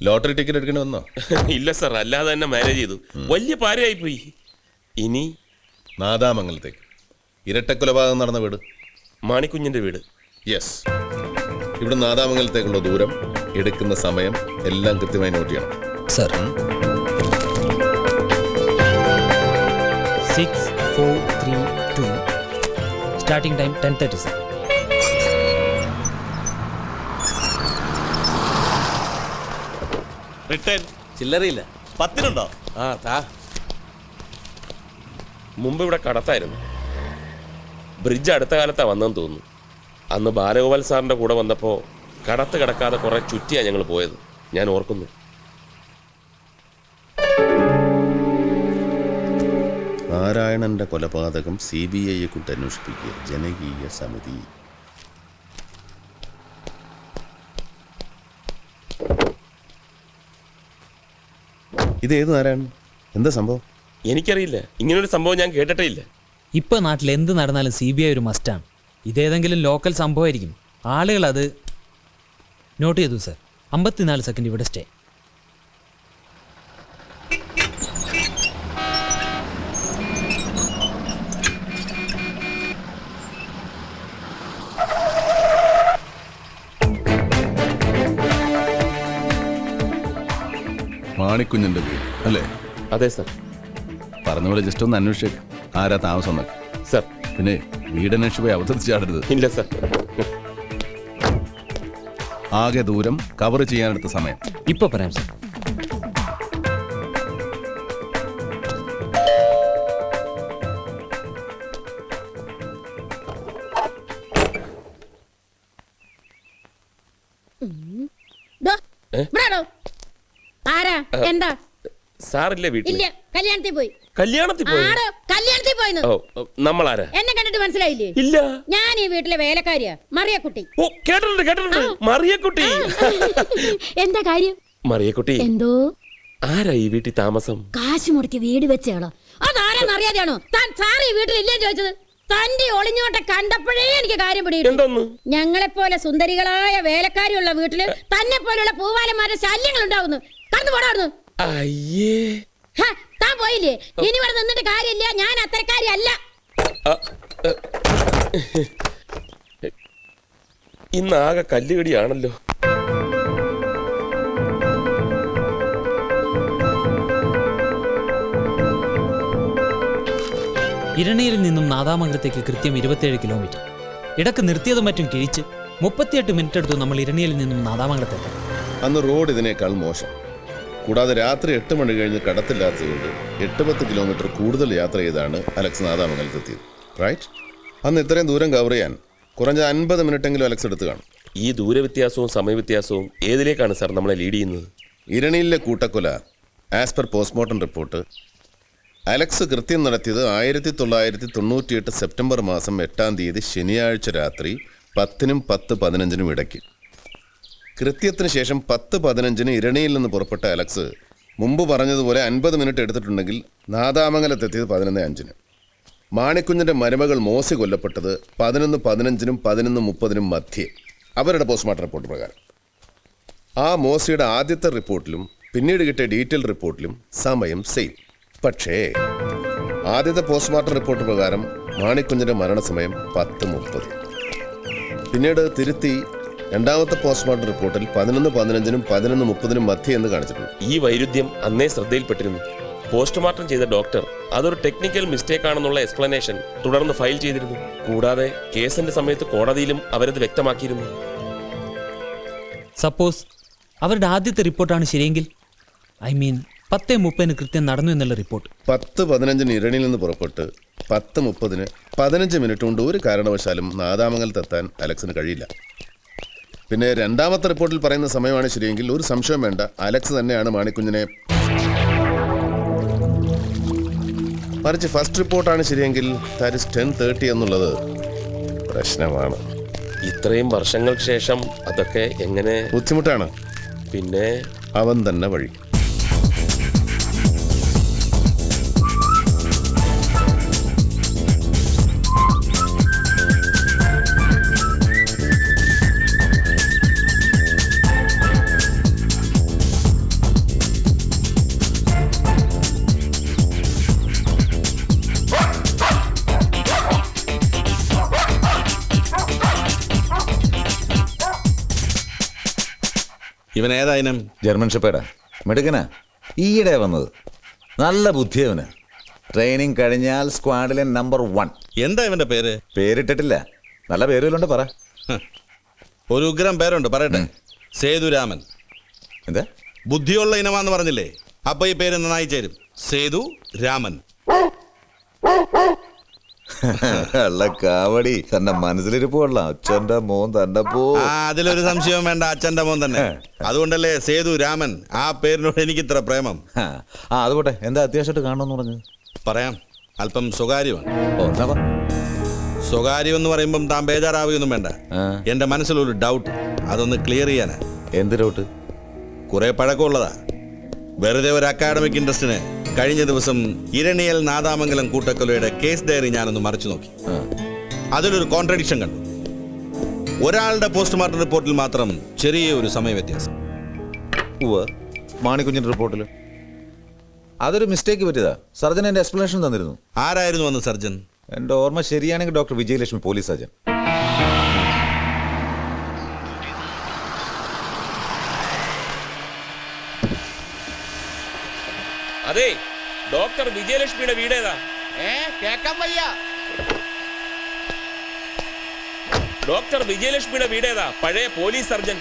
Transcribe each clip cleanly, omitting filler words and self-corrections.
Lottery ticket എടുക്കേണ്ടി വന്നോ? ഇല്ല സാർ, അല്ലാതെ തന്നെ മാനേജ് ചെയ്തു. വലിയ പാരയായി പോയി. ഇനി നാദാമംഗലത്തേക്ക് ഇരട്ടക്കൊലപാതകം നടന്ന വീട് മാണിക്കുഞ്ഞിന്റെ വീട്. യെസ്. ഇവിടെ നാദാമംഗലത്തേക്കുള്ള ദൂരം, എടുക്കുന്ന സമയം എല്ലാം കൃത്യമായി നോട്ട് ചെയ്യണം sir. 6432 starting time 10:30 sir. Return ചില്ലറയില്ല. 10-നുണ്ടോ? ആ താ. മുമ്പ് ഇവിടെ കടത്തായിരുന്നു. ബ്രിഡ്ജ് അടുത്ത കാലത്താണ് വന്നെന്ന് തോന്നുന്നു. അന്ന് ബാലഗോപാൽ സാറിന്റെ കൂടെ വന്നപ്പോൾ കടത്ത് കിടക്കാതെ കുറെ ചുറ്റിയാണ് ഞങ്ങൾ പോയത്. ഞാൻ ഓർക്കുന്നു. നാരായണന്റെ കൊലപാതകം CBI കൊണ്ട് അന്വേഷിപ്പിക്കുക, ജനകീയ സമിതി. ഇതേത് നാരായണൻ? എന്താ സംഭവം? എനിക്കറിയില്ല, ഇങ്ങനൊരു സംഭവം ഞാൻ കേട്ടിട്ടേ ഇല്ല. ഇപ്പോൾ നാട്ടിൽ എന്ത് നടന്നാലും CBI ഒരു മസ്റ്റാണ്. ഇതേതെങ്കിലും ലോക്കൽ സംഭവമായിരിക്കും. ആളുകൾ അത് നോട്ട് ചെയ്തു സർ. 54 സെക്കൻഡ് ഇവിടെ സ്റ്റേ. മാണിക്കുഞ്ഞിന്റെ വീട് അല്ലേ? അതെ സർ. പറഞ്ഞ പോലെ ജസ്റ്റ് ഒന്ന് അന്വേഷിച്ചേക്ക്, ആരാ താമസം എന്നൊക്കെ. സർ. പിന്നെ വീടന്വേഷിച്ച് പോയി അബദ്ധത്തിൽ ചാടരുത്. ഇല്ല സർ. ആകെ ദൂരം, കവർ ചെയ്യാനെടുത്ത സമയം. ഇപ്പോൾ പറയാം സർ. ആരാ? എന്താ? സാറില്ലേ വീട്ടിൽ? ഇല്ല, കല്യാണത്തിൽ പോയി. കല്യാണത്തിൽ പോയി? ആടോ, കല്യാണത്തിൽ പോയിന്ന്. ഓ, നമ്മളാരാ? എന്നെ കണ്ടിട്ട് മനസ്സിലായില്ലേ? ഇല്ല. ഞാൻ ഈ വീട്ടിലെ വേലക്കാരിയാ, മറിയക്കുട്ടി. ഓ, കേട്ടിട്ടുണ്ട്. മറിയക്കുട്ടി. എന്താ കാര്യം? മറിയക്കുട്ടി, എന്തോ? ആരാ ഈ വീട്ടിൽ താമസം? കാശ് മുടക്കി വീട് വെച്ചയാളോ? അതാരാന്ന് അറിയാതെയാണോ താൻ സാറ് ഈ വീട്ടിൽ ഇല്ലേ ചോദിച്ചത്? തന്റെ ഒളിഞ്ഞോട്ടെ കണ്ടപ്പോഴേ എനിക്ക് കാര്യം പിടിയിട്ടു. ഞങ്ങളെ പോലെ സുന്ദരികളായ വേലക്കാരിയുള്ള വീട്ടില് തന്നെ പോലുള്ള പൂവാലന്മാരുടെ ശല്യങ്ങൾ ഉണ്ടാവുന്നു. കടന്നു പോടാവുന്നു. അയ്യേ, താൻ പോയില്ലേ? ഇനി ഇവിടെ നിന്നിട്ട് കാര്യമില്ല. ഞാൻ അത്തരക്കാരി അല്ല. ഇന്നാകെ കല്ലുകടിയാണല്ലോ. ഇരണിയിൽ നിന്നും നാദാമംഗലത്തേക്ക് കൃത്യം 27 കിലോമീറ്റർ. ഇടക്ക് നിർത്തിയതും മറ്റും കിഴിച്ച് 38 മിനിറ്റ് എടുത്തു നമ്മൾ ഇരണിയിൽ നിന്നും നാദാമംഗലത്തെത്താൻ. അന്ന് റോഡ് ഇതിനേക്കാൾ മോശം. കൂടാതെ രാത്രി 8 മണി കഴിഞ്ഞ് കടത്തില്ലാത്തതുകൊണ്ട് 8-10 കിലോമീറ്റർ കൂടുതൽ യാത്ര ചെയ്താണ് അലക്സ് നാദാമംഗലത്തെത്തിയത്. റൈറ്റ്? അന്ന് ഇത്രയും ദൂരം കവർ ചെയ്യാൻ കുറഞ്ഞ 50 മിനിറ്റെങ്കിലും അലക്സ് എടുത്ത് കാണും. ഈ ദൂരവ്യത്യാസവും സമയവ്യത്യാസവും ഏതിലേക്കാണ് സാർ നമ്മളെ ലീഡ് ചെയ്യുന്നത്? ഇരണിയിലെ കൂട്ടക്കൊല as per postmortem report Alex കൃത്യം നടത്തിയത് 1998 സെപ്റ്റംബർ മാസം 8-ാം തീയതി ശനിയാഴ്ച രാത്രി 10-നും 10:15-നും ഇടയ്ക്ക്. കൃത്യത്തിന് ശേഷം 10:15-ന് ഇരണിയിൽ നിന്ന് പുറപ്പെട്ട അലക്സ് മുമ്പ് പറഞ്ഞതുപോലെ 50 മിനിറ്റ് എടുത്തിട്ടുണ്ടെങ്കിൽ നാദാമംഗലത്തെത്തിയത് 11:05-ന്. മാണിക്കുഞ്ഞിന്റെ മരുമകൾ മോസി കൊല്ലപ്പെട്ടത് 11:15-നും 11:30-നും മധ്യേ, അവരുടെ പോസ്റ്റ്മോർട്ടം റിപ്പോർട്ട് പ്രകാരം. ആ മോസിയുടെ ആദ്യത്തെ റിപ്പോർട്ടിലും പിന്നീട് കിട്ടിയ ഡീറ്റെയിൽ റിപ്പോർട്ടിലും സമയം സെയിം. പക്ഷേ ആദ്യത്തെ പോസ്റ്റ്മോർട്ടം റിപ്പോർട്ട് പ്രകാരം മാണിക്കുഞ്ഞിന്റെ മരണസമയം 10:30. പിന്നീട് തിരുത്തി രണ്ടാമത്തെ പോസ്റ്റ്മോർട്ടം റിപ്പോർട്ടിൽ 11:15-നും 11:30-നും മധ്യ എന്ന് കാണിച്ചിട്ടുണ്ട്. ഈ വൈരുദ്ധ്യം അന്നേ ശ്രദ്ധയിൽപ്പെട്ടിരുന്നു. പോസ്റ്റ്മോർട്ടം ചെയ്ത ഡോക്ടർ അതൊരു ടെക്നിക്കൽ മിസ്റ്റേക്ക് ആണെന്നുള്ള എക്സ്പ്ലനേഷൻ തുടർന്ന് ഫയൽ ചെയ്തിരുന്നു. കൂടാതെ കേസിന്റെ സമയത്ത് കോടതിയിലും അവരത് വ്യക്തമാക്കിയിരുന്നു. സപ്പോസ് അവരുടെ ആദ്യത്തെ റിപ്പോർട്ടാണ് ശരിയെങ്കിൽ, 10:30-ന് കൃത്യം നടന്നു എന്നുള്ള റിപ്പോർട്ട്. 10:15-ന് ഇരണിയിൽ നിന്ന് പുറപ്പെട്ട് 10:30-ന് 15 മിനിറ്റ് കൊണ്ട് ഒരു കാരണവശാലും നാദാമംഗലത്തെത്താൻ അലക്സിന് കഴിയില്ല. പിന്നെ രണ്ടാമത്തെ റിപ്പോർട്ടിൽ പറയുന്ന സമയമാണ് ശരിയെങ്കിൽ ഒരു സംശയം വേണ്ട, അലക്സ് തന്നെയാണ് മാണിക്കുഞ്ഞിനെ. മറിച്ച് ഫസ്റ്റ് റിപ്പോർട്ടാണ് ശരിയെങ്കിൽ ദാറ്റ് ഈസ് 10:30 എന്നുള്ളത് പ്രശ്നമാണ്. ഇത്രയും വർഷങ്ങൾക്ക് ശേഷം അതൊക്കെ എങ്ങനെ? ബുദ്ധിമുട്ടാണ്. പിന്നെ അവൻ തന്നെ വഴി. ഇവൻ ഏതാ ഇനം? ജർമ്മൻ ഷെപ്പേർഡാ, മിടുക്കനാ, ഈയിടെ വന്നത്. നല്ല ബുദ്ധിയവന്. ട്രെയിനിങ് കഴിഞ്ഞാൽ സ്ക്വാഡിലെ നമ്പർ 1. എന്താ ഇവന്റെ പേര്? പേരിട്ടിട്ടില്ല, നല്ല പേരുകളുണ്ട്, പറ. ഒരു ഉഗ്രം പേരുണ്ട്, പറയട്ടെ. സേതുരാമൻ. എന്താ? ബുദ്ധിയുള്ള ഇനമാന്ന് പറഞ്ഞില്ലേ, അപ്പൊ ഈ പേര് നന്നായി ചേരും. സേതു രാമൻ. അല്ല കാവടി, തന്റെ മനസ്സിലിരിപ്പ് കൊള്ളാം. അച്ഛന്റെ മോൻ തന്റെ പോ. അതിലൊരു സംശയവും വേണ്ട, അച്ഛന്റെ മോൻ തന്നെ. അതുകൊണ്ടല്ലേ സേതു രാമൻ. ആ പേരിനോട് എനിക്ക് ഇത്ര പ്രേമം. അതുപോട്ടെ, എന്താ അത്യാവശ്യമായിട്ട് കാണണമെന്ന് പറഞ്ഞു? പറയാം, അല്പം സ്വകാര്യമാണ്. ഓ, എന്നാ പറ. സ്വകാര്യം എന്ന് പറയുമ്പം താൻ ബേജാറാവുകയൊന്നും വേണ്ട. എന്റെ മനസ്സിലൊരു ഡൗട്ട്, അതൊന്ന് ക്ലിയർ ചെയ്യാനാ. എന്ത് ഡൗട്ട്? കുറെ പഴക്കമുള്ളതാ. വെറുതെ ഒരു അക്കാഡമിക് ഇൻട്രസ്റ്റിന് കഴിഞ്ഞ ദിവസം ഇരണിയൽ നാദാമംഗലം കൂട്ടക്കൊലയുടെ കേസ് ഡയറി ഞാനൊന്ന് മറിച്ചു നോക്കി. അതിലൊരു കോൺട്രഡിക്ഷൻ കണ്ടു. ഒരാളുടെ പോസ്റ്റ്മോർട്ടം റിപ്പോർട്ടിൽ മാത്രം ചെറിയ ഒരു സമയ വ്യത്യാസം. മാണിക്കുഞ്ഞിന്റെ റിപ്പോർട്ടിൽ അതൊരു മിസ്റ്റേക്ക് പറ്റിയതാ. സർജൻ എന്റെ എക്സ്പ്ലനേഷൻ തന്നിരുന്നു. ആരായിരുന്നു അന്ന് സർജൻ? എന്റെ ഓർമ്മ ശരിയാണെങ്കിൽ ഡോക്ടർ വിജയലക്ഷ്മി, പോലീസ് സർജൻ. അതെ, ഡോക്ടർ വിജയലക്ഷ്മിയുടെ വീട് ഏതാ? കേക്കാൻ വയ്യ. ഡോക്ടർ വിജയലക്ഷ്മിയുടെ വീട് ഏതാ? പഴയ പോലീസ് സർജൻ.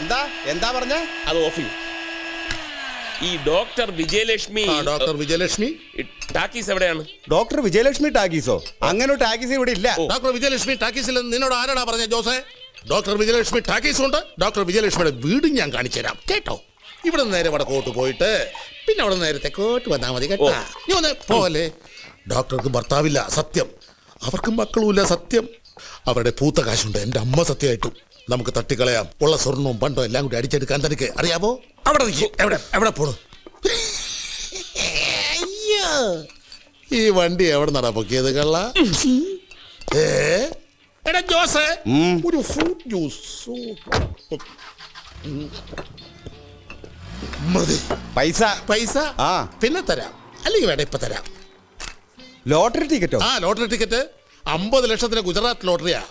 എന്താ പറഞ്ഞ? അത് ഓഫി. ഈ doctor Vijayalakshmi. Doctor Vijayalakshmi talkies എവിടെയാണ്? ഡോക്ടർ വിജയലക്ഷ്മി ടാക്കീസോ? അങ്ങനെ ടാക്കീസ് ഇവിടെ ഇല്ല. ഡോക്ടർ വിജയലക്ഷ്മി ടാക്കീസിൽ നിന്നോട് ആരാടാ പറഞ്ഞ ജോസേ? ഡോക്ടർ വിജയലക്ഷ്മി ടാക്കീസ് ഉണ്ട്. ഡോക്ടർ വിജയലക്ഷ്മിയുടെ വീടും ഞാൻ കാണിച്ചു തരാം, കേട്ടോ? ഇവിടെ നേരെ വടക്കോട്ട് പോയിട്ട് പിന്നെ അവിടെ നേരെ തെക്കോട്ട് വന്നാൽ മതി, കേട്ടോ? നീ ഒന്ന് പോലെ. ഡോക്ടർക്ക് ഭർത്താവില്ല, സത്യം. അവർക്ക് മക്കളുമില്ല, സത്യം. അവരുടെ പൂത്ത കാശുണ്ട്, എൻ്റെ അമ്മ സത്യമായിട്ടും. നമുക്ക് തട്ടിക്കളയാം. ഉള്ള സ്വർണവും പണ്ടോ എല്ലാം കൂടി അടിച്ചെടുക്കാൻ തനിക്ക് അറിയാവോ? അവിടെ എവിടെ പോണു? അയ്യോ, ഈ വണ്ടി എവിടെ നടാ പൊക്കിയത് കള്ള? എടാ ജോസേ, ഒരു ഫ്രൂട്ട് ജ്യൂസ്. പൈസ പിന്നെ തരാം, അല്ലെങ്കിൽ വേണ്ട ഇപ്പൊ തരാം. ലോട്ടറി ടിക്കറ്റോ? ലോട്ടറി ടിക്കറ്റ് 50 ലക്ഷത്തിന് ഗുജറാത്ത് ലോട്ടറിയാ.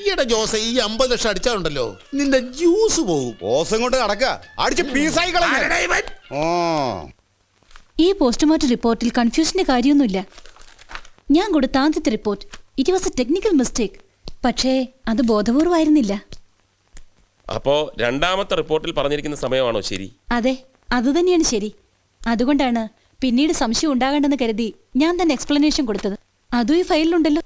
ഈയിടെ ജോസെ, ഈ 50 ലക്ഷം അടിച്ചാലുണ്ടല്ലോ നിന്റെ ജ്യൂസ് പോകും. ഓസം കൊണ്ട് നടക്ക അടിച്ച് പീസായി കളഞ്ഞ. ഈ പോസ്റ്റ്മോർട്ടം റിപ്പോർട്ടിൽ കൺഫ്യൂഷന്റെ കാര്യമൊന്നുമില്ല. ഞാൻ കൊടുത്ത ആദ്യത്തെ report it was A technical mistake. പക്ഷേ അത് ബോധപൂർവമായിരുന്നില്ല. അപ്പോ രണ്ടാമത്തെ റിപ്പോർട്ടിൽ പറഞ്ഞിരിക്കുന്ന സമയമാണോ ശരി? അതെ, അതുതന്നെയാണ് ശരി. അതുകൊണ്ടാണ് പിന്നീട് സംശയം ഉണ്ടാകേണ്ടെന്ന് കരുതി ഞാൻ തന്നെ എക്സ്പ്ലനേഷൻ കൊടുത്തത്. അതും ഈ ഫയലിലുണ്ടല്ലോ.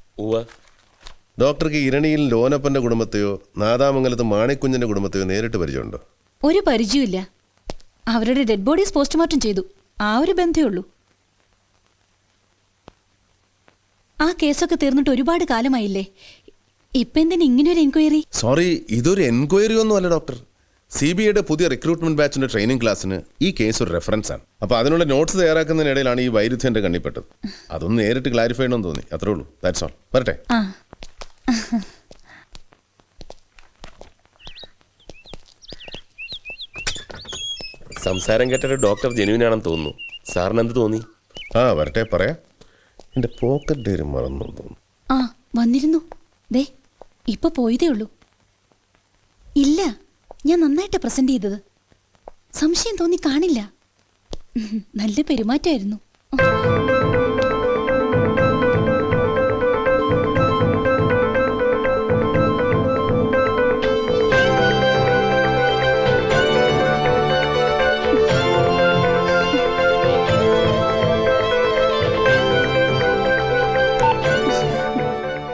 ഡോക്ടർക്ക് ഇരണിയിൽ ലോനപ്പന്റെ കുടുംബത്തെയോ നാദാമംഗലത്ത് മാണിക്കുഞ്ഞിന്റെ കുടുംബത്തെയോ നേരിട്ട് പരിചയമുണ്ടോ? ഒരു പരിചയമില്ല. അവരുടെ ഡെഡ് ബോഡീസ് പോസ്റ്റ്മോർട്ടം ചെയ്തു, ആ ഒരു ബന്ധമേ ഉള്ളൂ. ആ കേസൊക്കെ തീർന്നിട്ട് ഒരുപാട് കാലമായില്ലേ, ഇപ്പൊ എന്തിനാ ഇങ്ങനെയൊരു എൻക്വയറി? സോറി, ഇതൊരു എൻക്വയറി ഒന്നും അല്ല ഡോക്ടർ. CBIയുടെ പുതിയ റിക്രൂട്ട്മെന്റ് ബാച്ചിന്റെ ട്രെയിനിങ് ക്ലാസ്സിന് ഈ കേസ് ഒരു റെഫറൻസ് ആണ്. അപ്പോൾ അതിനുള്ള നോട്ട്സ് തയ്യാറാക്കുന്നതിനിടയിലാണ് ഈ വൈരുദ്ധ്യം എൻ്റെ കണ്ണിപ്പെട്ടത്. അതൊന്ന് നേരിട്ട് ക്ലാരിഫൈ ചെയ്യണമെന്ന് തോന്നി, അത്രേ ഉള്ളൂ. That's all. വരട്ടെ. സംസാരം കേട്ടൊരു ഡോക്ടർ ജെന്യൂൻ ആണെന്ന് തോന്നുന്നു. സാറിന് എന്ത് തോന്നി? വരട്ടെ, പറയാം. എൻ്റെ പോക്കറ്റ് ഡയറി മറന്നു തോന്നുന്നു. വന്നിരുന്നു. ദേ ഇപ്പൊ പോയതേ ഉള്ളൂ. ഇല്ല, ഞാൻ നന്നായിട്ട് പ്രസന്റ് ചെയ്തത്. സംശയം തോന്നി കാണില്ല. നല്ല പെരുമാറ്റമായിരുന്നു.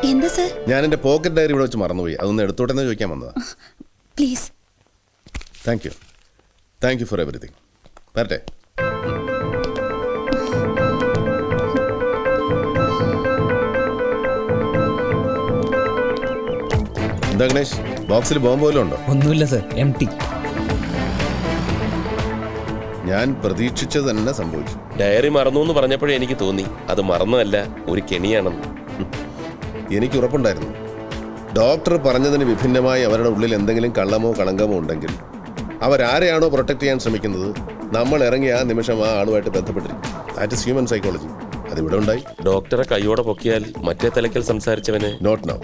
എന്താ സർ? ഞാൻ എൻ്റെ പോക്കറ്റ് ഡയറി ഇവിടെ വെച്ച് മറന്നുപോയി. അതൊന്ന് എടുത്തോട്ടെന്ന് ചോദിക്കാൻ വന്നതാ. Please. Thank you for everything. വരട്ടെ. എന്താ ഗണേഷ്, ബോക്സിൽ ബോംബ് പോലും ഉണ്ടോ? ഒന്നുമില്ല സർ, എംപ്റ്റി. ഞാൻ പ്രതീക്ഷിച്ചത് തന്നെ സംഭവിച്ചു. ഡയറി മറന്നു എന്ന് പറഞ്ഞപ്പോഴേ എനിക്ക് തോന്നി അത് മറന്നതല്ല, ഒരു കെണിയാണെന്ന്. എനിക്ക് ഉറപ്പുണ്ടായിരുന്നു. ഡോക്ടർ പറഞ്ഞതിന് വിഭിന്നമായി അവരുടെ ഉള്ളിൽ എന്തെങ്കിലും കള്ളമോ കളങ്കമോ ഉണ്ടെങ്കിൽ അവരാരെയാണോ പ്രൊട്ടക്ട് ചെയ്യാൻ ശ്രമിക്കുന്നത്, നമ്മൾ ഇറങ്ങി ആ നിമിഷം ആ ആളുമായിട്ട് ബന്ധപ്പെട്ടിരിക്കും. That is human psychology. അതിവിടെ ഉണ്ടായി. ഡോക്ടറെ കൈയോടെ പൊക്കിയാൽ മറ്റേ തലയ്ക്കൽ സംസാരിച്ചവന് നോട്ട് നൗ.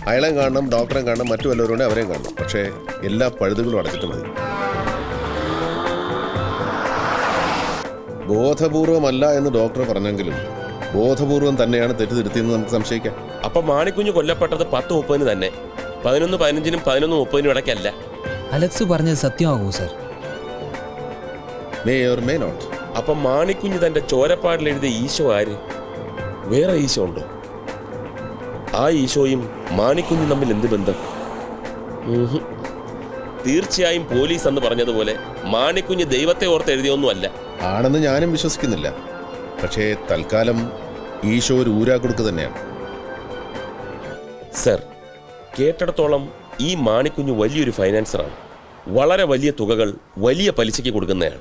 അയാളെയും കാണണം, ഡോക്ടറെ കാണണം, മറ്റു വല്ലവരുണ്ട് അവരെയും കാണണം. പക്ഷേ എല്ലാ പഴുതുകളും അടച്ചിട്ട് മതി. ബോധപൂർവമല്ല എന്ന് ഡോക്ടർ പറഞ്ഞെങ്കിലും ബോധപൂർവം തന്നെയാണ് തെറ്റിദ്ധരുത്തിയെന്ന് നമുക്ക് സംശയിക്കാം. അപ്പൊ മാണിക്കുഞ്ഞ് കൊല്ലപ്പെട്ടത് 10:30 തന്നെ, 11:15 11:30 ഇടയ്ക്കല്ല. അലക്സ് പറഞ്ഞത് സത്യമാകൂ sir? May or may not. അപ്പൊ മാണിക്കുഞ്ഞ് തന്റെ ചോരപ്പാടിൽ എഴുതിയ ഈശോ ആര്? വേറെ ഈശോ ഉണ്ടോ? ആ ഈശോയും മാണിക്കുഞ്ഞും തമ്മിൽ എന്ത് ബന്ധം? തീർച്ചയായും പോലീസ് എന്ന് പറഞ്ഞതുപോലെ മാണിക്കുഞ്ഞ് ദൈവത്തെ ഓർത്ത് എഴുതിയൊന്നുമല്ല. ആണെന്ന് ഞാനും വിശ്വസിക്കുന്നില്ല. പക്ഷേ തൽക്കാലം ഈശോ ഒരു ഊരാക്കുടുക്ക് തന്നെയാണ്. സർ, കേട്ടിടത്തോളം ഈ മാണിക്കുഞ്ഞ് വലിയൊരു ഫൈനാൻസറാണ്. വളരെ വലിയ തുകകൾ വലിയ പലിശയ്ക്ക് കൊടുക്കുന്നയാൾ.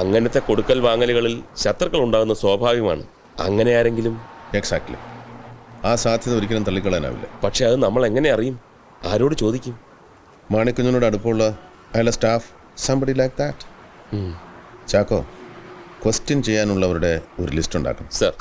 അങ്ങനത്തെ കൊടുക്കൽ വാങ്ങലുകളിൽ ശത്രുക്കൾ ഉണ്ടാകുന്ന സ്വാഭാവികമാണ്. അങ്ങനെ ആരെങ്കിലും എക്സാക്ട്ലി. ആ സാധ്യത ഒരിക്കലും തള്ളിക്കളയാനാവില്ല. പക്ഷെ അത് നമ്മൾ എങ്ങനെ അറിയും? ആരോട് ചോദിക്കും? മാണിക്കുഞ്ഞിനോട് അടുപ്പമുള്ള അയാളുടെ staff, somebody like that. Chacko, question ചെയ്യാനുള്ളവരുടെ ഒരു ലിസ്റ്റ് ഉണ്ടാക്കണം. സർ.